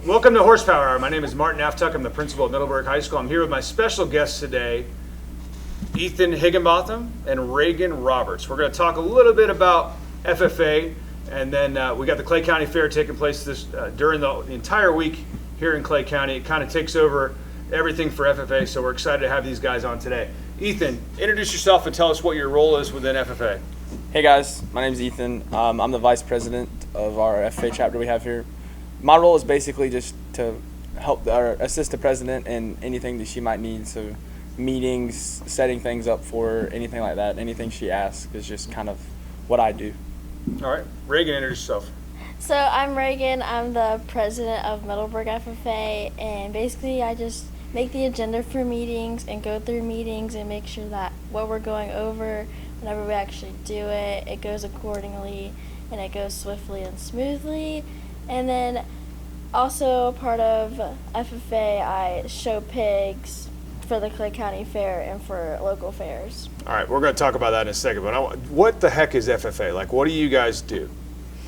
Welcome to Horsepower Hour. My name is Martin Aftuck. I'm the principal of Middleburg High School. I'm here with my special guests today, Ethan Higginbotham and Rayghen Roberts. We're going to talk a little bit about FFA, and then we got the Clay County Fair taking place during the entire week here in Clay County. It kind of takes over everything for FFA, so we're excited to have these guys on today. Ethan, introduce yourself and tell us what your role is within FFA. Hey guys, my name is Ethan. I'm the vice president of our FFA chapter we have here. My role is basically just to help or assist the president in anything that she might need. So meetings, setting things up for her, anything like that, anything she asks is just kind of what I do. All right, Rayghen, introduce yourself. So I'm Rayghen. I'm the president of Middleburg FFA, and basically I just make the agenda for meetings and go through meetings and make sure that what we're going over, whenever we actually do it, it goes accordingly and it goes swiftly and smoothly. And then also part of FFA, I show pigs for the Clay County Fair and for local fairs. All right, we're going to talk about that in a second, but what the heck is FFA? Like, what do you guys do?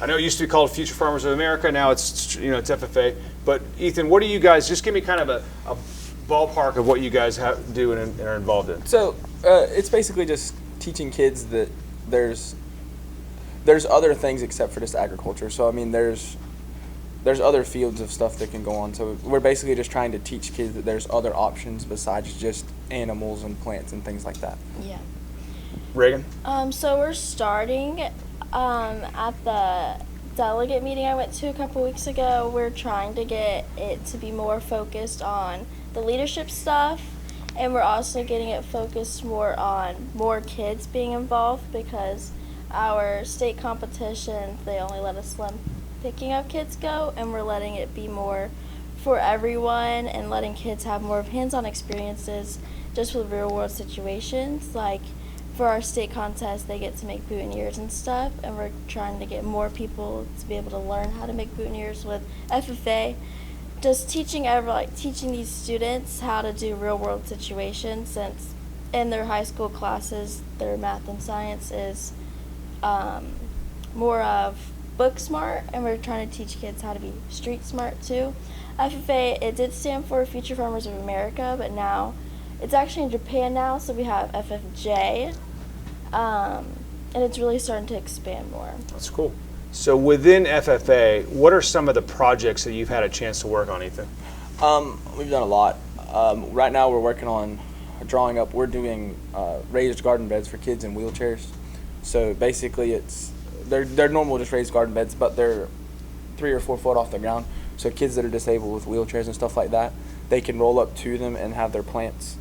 I know it used to be called Future Farmers of America. Now it's FFA. But Ethan, what do you guys? Just give me kind of a ballpark of what you guys do and are involved in. So it's basically just teaching kids that there's other things except for just agriculture. So I mean, there's other fields of stuff that can go on. So we're basically just trying to teach kids that there's other options besides just animals and plants and things like that. Yeah. Rayghen? So we're starting at the delegate meeting I went to a couple weeks ago. We're trying to get it to be more focused on the leadership stuff, and we're also getting it focused more on more kids being involved, because our state competition, they only let us let picking up kids go, and we're letting it be more for everyone and letting kids have more of hands-on experiences just with real-world situations. Like for our state contest, they get to make boutonnieres and stuff, and we're trying to get more people to be able to learn how to make boutonnieres with FFA. Just teaching these students how to do real-world situations, since in their high school classes, their math and science is more of book smart, and we're trying to teach kids how to be street smart too. FFA, it did stand for Future Farmers of America, but now it's actually in Japan now, so we have FFJ, and it's really starting to expand more. That's cool. So within FFA, what are some of the projects that you've had a chance to work on, Ethan? We've done a lot. Right now we're working on we're doing raised garden beds for kids in wheelchairs. So basically they're normal just raised garden beds, but they're 3 or 4 foot off the ground. So kids that are disabled with wheelchairs and stuff like that, they can roll up to them and have their plants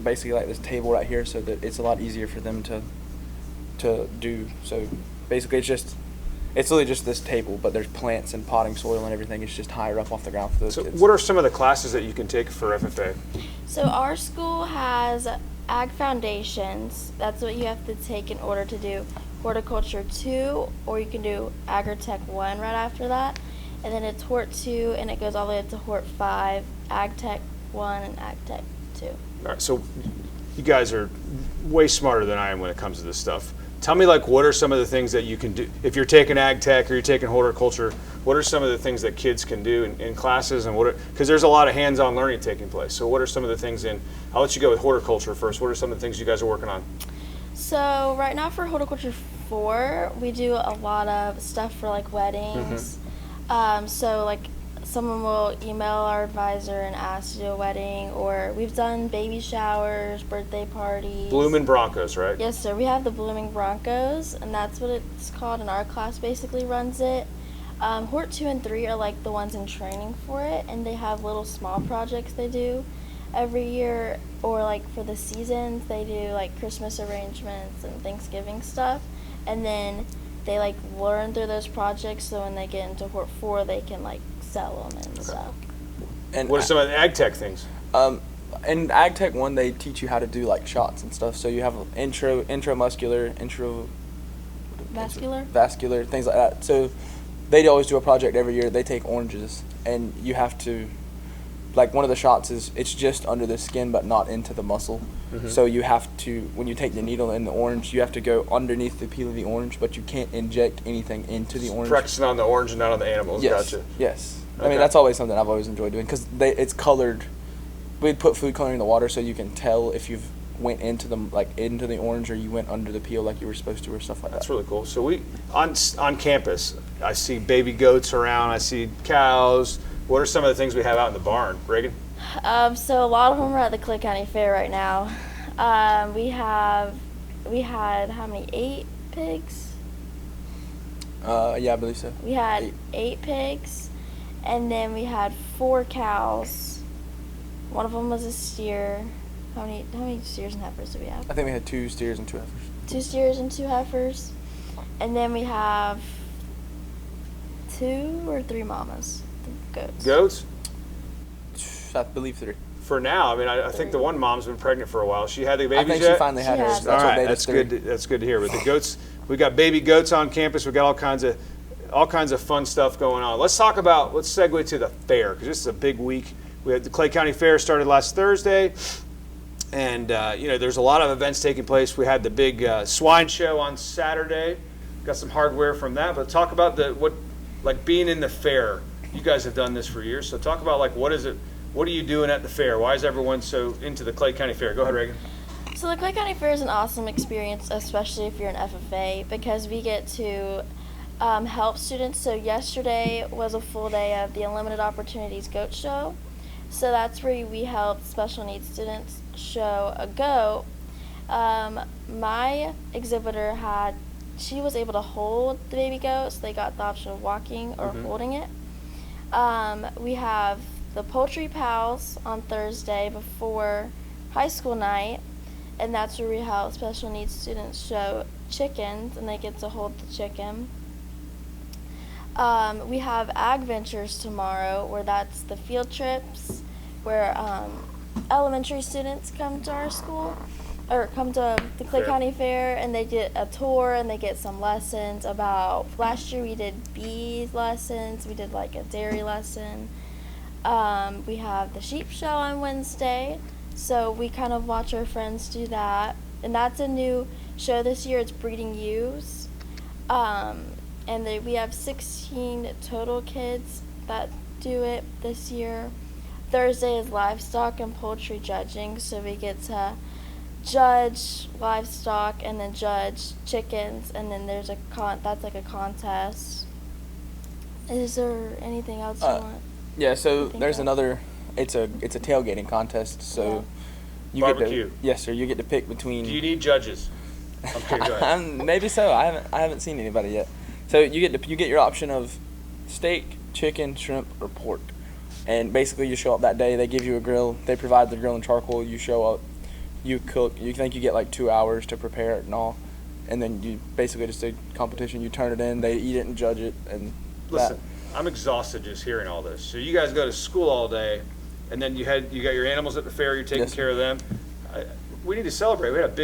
basically like this table right here, so that it's a lot easier for them to do. So basically it's really just this table, but there's plants and potting soil and everything. It's just higher up off the ground for those kids. What are some of the classes that you can take for FFA? So our school has Ag Foundations. That's what you have to take in order to do Horticulture 2, or you can do Agritech 1 right after that. And then it's Hort 2, and it goes all the way up to Hort 5, AgTech 1, and AgTech 2. All right, so you guys are way smarter than I am when it comes to this stuff. Tell me, what are some of the things that you can do if you're taking ag tech or you're taking horticulture? What are some of the things that kids can do in classes, and because there's a lot of hands-on learning taking place. So what are some of the things I'll let you go with horticulture first. What are some of the things you guys are working on? So right now for Horticulture 4, we do a lot of stuff for weddings. So someone will email our advisor and ask to do a wedding, or we've done baby showers, birthday parties. Blooming Broncos, right? Yes, sir. We have the Blooming Broncos, and that's what it's called, and our class basically runs it. Hort 2 and 3 are the ones in training for it, and they have little small projects they do every year, or for the seasons they do Christmas arrangements and Thanksgiving stuff, and then they learn through those projects, so when they get into Hort 4 they can sell them and stuff. And what are some of the ag tech things? In Ag Tech 1, they teach you how to do shots and stuff. So you have intramuscular, vascular, things like that. So they always do a project every year. They take oranges, and you have to like one of the shots is it's just under the skin but not into the muscle. So you have to, when you take the needle in the orange, you have to go underneath the peel of the orange, but you can't inject anything into the orange. Practicing on the orange and not on the animals. Yes. Gotcha. Yes. Okay. I mean, that's always something I've always enjoyed doing because it's colored. We'd put food coloring in the water so you can tell if you've went into the orange or you went under the peel like you were supposed to or stuff like that. That's really cool. So we on campus, I see baby goats around. I see cows. What are some of the things we have out in the barn, Rayghen? So a lot of them are at the Clay County Fair right now. We had how many? 8 pigs. Yeah, I believe so. We had 8 pigs, and then we had 4 cows. One of them was a steer. How many steers and heifers do we have? I think we had 2 steers and 2 heifers. 2 steers and 2 heifers, and then we have 2 or 3 mamas, goats. Goats? I believe 3. For now, I mean, I think the one mom's been pregnant for a while. She had the babies I think yet? she finally had She hers. has. That's All what right, made that's us 3. good. That's good to hear. But the goats, we got baby goats on campus. We got all kinds of fun stuff going on. Let's segue to the fair because this is a big week. We had the Clay County Fair started last Thursday, and there's a lot of events taking place. We had the big swine show on Saturday. Got some hardware from that. But talk about being in the fair. You guys have done this for years, so talk about what is it? What are you doing at the fair? Why is everyone so into the Clay County Fair? Go ahead, Rayghen. So the Clay County Fair is an awesome experience, especially if you're an FFA, because we get to help students. So yesterday was a full day of the Unlimited Opportunities Goat Show. So that's where we helped special needs students show a goat. My exhibitor she was able to hold the baby goat, so they got the option of walking or holding it. We have the Poultry Pals on Thursday before high school night, and that's where we help special needs students show chickens, and they get to hold the chicken. We have Ag Ventures tomorrow, where that's the field trips, where elementary students come to our school, or come to the Clay Fair. County Fair, and they get a tour, and they get some lessons about, last year we did bee lessons, we did a dairy lesson. We have the sheep show on Wednesday, so we kind of watch our friends do that. And that's a new show this year. It's breeding ewes. And we have 16 total kids that do it this year. Thursday is livestock and poultry judging, so we get to judge livestock and then judge chickens, and then there's that's a contest. Is there anything else you want? Yeah, so think there's of? another. It's a tailgating contest. So you Barbecue. get to, yes, sir. You get to pick between. Do you need judges? Okay, go ahead. Maybe so. I haven't seen anybody yet. So you get your option of steak, chicken, shrimp, or pork, and basically you show up that day. They give you a grill. They provide the grill and charcoal. You show up, you cook. You think you get 2 hours to prepare it and all, and then you basically just a competition. You turn it in. They eat it and judge it. And Listen, I'm exhausted just hearing all this. So you guys go to school all day, and then you got your animals at the fair. You're taking Yes, care of them. We need to celebrate. We had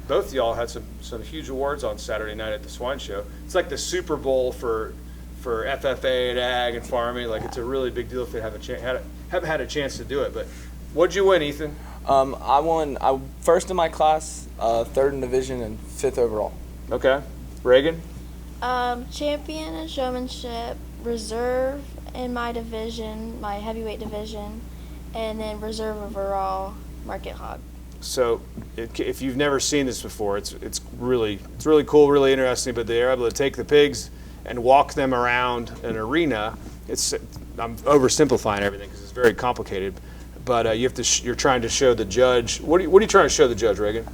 both of y'all had some huge awards on Saturday night at the swine show. It's like the Super Bowl for FFA and ag and farming. It's a really big deal if they haven't had a chance to do it. But what'd you win, Ethan? I won. I first in my class, 3rd in division, and 5th overall. Okay, Rayghen. Champion in showmanship, reserve in my division, my heavyweight division, and then reserve overall market hog. So, if you've never seen this before, it's really cool, really interesting. But they're able to take the pigs and walk them around an arena. I'm oversimplifying everything because it's very complicated. But you're trying to show the judge. What are you trying to show the judge, Rayghen?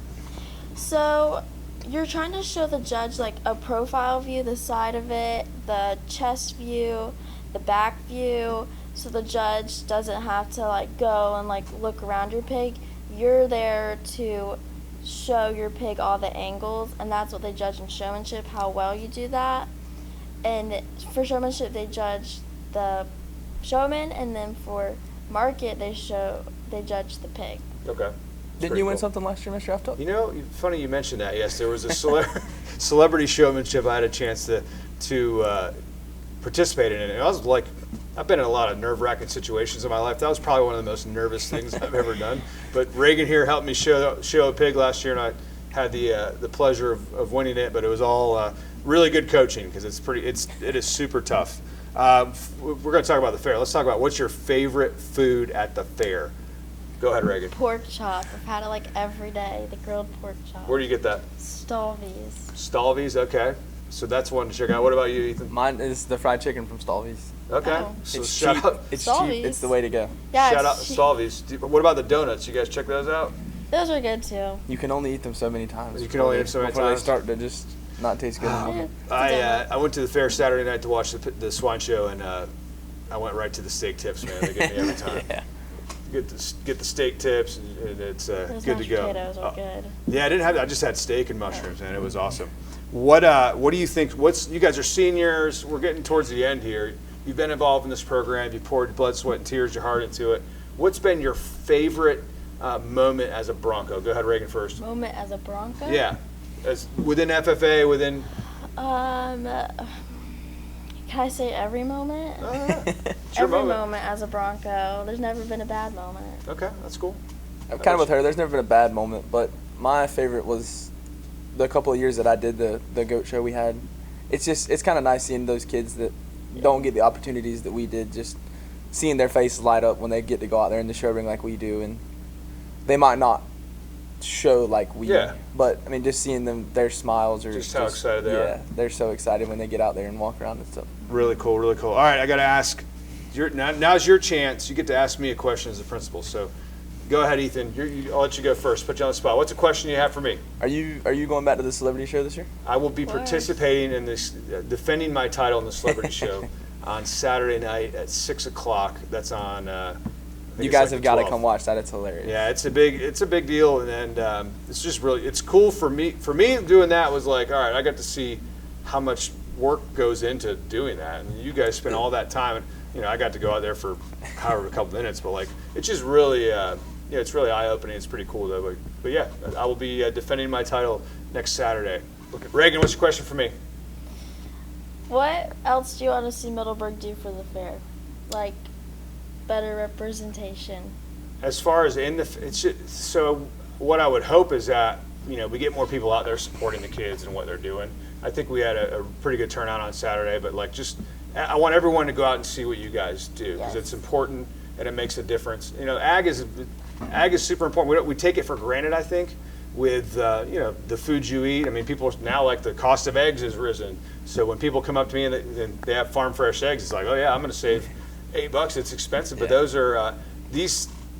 So you're trying to show the judge a profile view, the side of it, the chest view, the back view, so the judge doesn't have to go and look around your pig. You're there to show your pig all the angles, and that's what they judge in showmanship, how well you do that. And for showmanship, they judge the showman, and then for market, they judge the pig. Okay. Didn't you win something last year, Mr. Aftuck? Funny you mentioned that. Yes, there was a celebrity showmanship I had a chance to participate in it. And I was I've been in a lot of nerve-wracking situations in my life. That was probably one of the most nervous things I've ever done. But Rayghen here helped me show a pig last year, and I had the pleasure of winning it. But it was all really good coaching because it is super tough. We're going to talk about the fair. Let's talk about what's your favorite food at the fair. Go ahead, Rayghen. Pork chop. I've had it like every day. The grilled pork chop. Where do you get that? Stalvies. Stalvies, okay. So that's one to check out. What about you, Ethan? Mine is the fried chicken from Stalvies. Okay. Oh. So It's shout cheap. out. It's Stalvies. cheap. It's the way to go. Yeah, Shout out it's to cheap. Stalvies. What about the donuts? You guys check those out? Those are good too. You can only eat them so many times. You can only eat them so many before times. they start to just not taste good anymore. I went to the fair Saturday night to watch the swine show, and I went right to the steak tips, man. They get me every time. Yeah. Get the steak tips, and it's Those good to mashed go. potatoes are good. Yeah, I didn't have that. I just had steak and mushrooms, man. It was awesome. What do you think? You guys are seniors. We're getting towards the end here. You've been involved in this program. You poured blood, sweat, and tears, your heart into it. What's been your favorite moment as a Bronco? Go ahead, Rayghen, first. Moment as a Bronco? Yeah, as within FFA, within. Can I say every moment? It's your Every moment as a Bronco. There's never been a bad moment. Okay, that's cool. I'm kind of with her. There's never been a bad moment, but my favorite was the couple of years that I did the goat show we had. It's kind of nice seeing those kids that don't get the opportunities that we did, just seeing their faces light up when they get to go out there in the show ring like we do, and they might not show like we, but I mean, just seeing them, their smiles are just how excited they are. Yeah, they're so excited when they get out there and walk around and stuff. Really cool, really cool. All right, I got to ask. Now's your chance. You get to ask me a question as a principal. So, go ahead, Ethan. I'll let you go first. Put you on the spot. What's a question you have for me? Are you going back to the celebrity show this year? I will be Of course. participating in this, defending my title in the celebrity show on Saturday night at 6 o'clock. That's on. I think You it's guys like have got to 12th. come watch that. It's hilarious. Yeah, it's a big deal, and it's just really it's cool for me. For me, doing that was like, all right, I got to see how much work goes into doing that, and you guys spend all that time. And I got to go out there for however a couple minutes, but like it's just really, it's really eye opening. It's pretty cool though. But yeah, I will be defending my title next Saturday. Rayghen, what's your question for me? What else do you want to see Middleburg do for the fair? Like, better representation. As far as so what I would hope is that we get more people out there supporting the kids and what they're doing. I think we had a pretty good turnout on Saturday, but I want everyone to go out and see what you guys do because it's important and it makes a difference. Ag is super important. We take it for granted, I think, with the foods you eat. I mean, people now like the cost of eggs has risen. So when people come up to me and they have farm fresh eggs, it's like, oh yeah, I'm going to save $8. It's expensive, but those are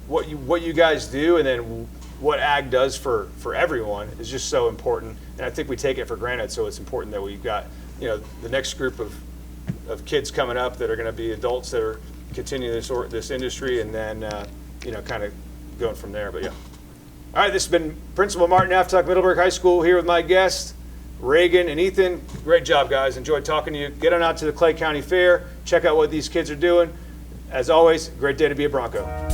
what you guys do, and then what ag does for everyone is just so important. And I think we take it for granted. So it's important that we've got the next group of kids coming up that are going to be adults that are continuing this industry, and then kind of going from there. But yeah. All right, this has been Principal Martin Aftuck, Middleburg High School, here with my guests, Rayghen and Ethan. Great job, guys. Enjoyed talking to you. Get on out to the Clay County Fair. Check out what these kids are doing. As always, great day to be a Bronco.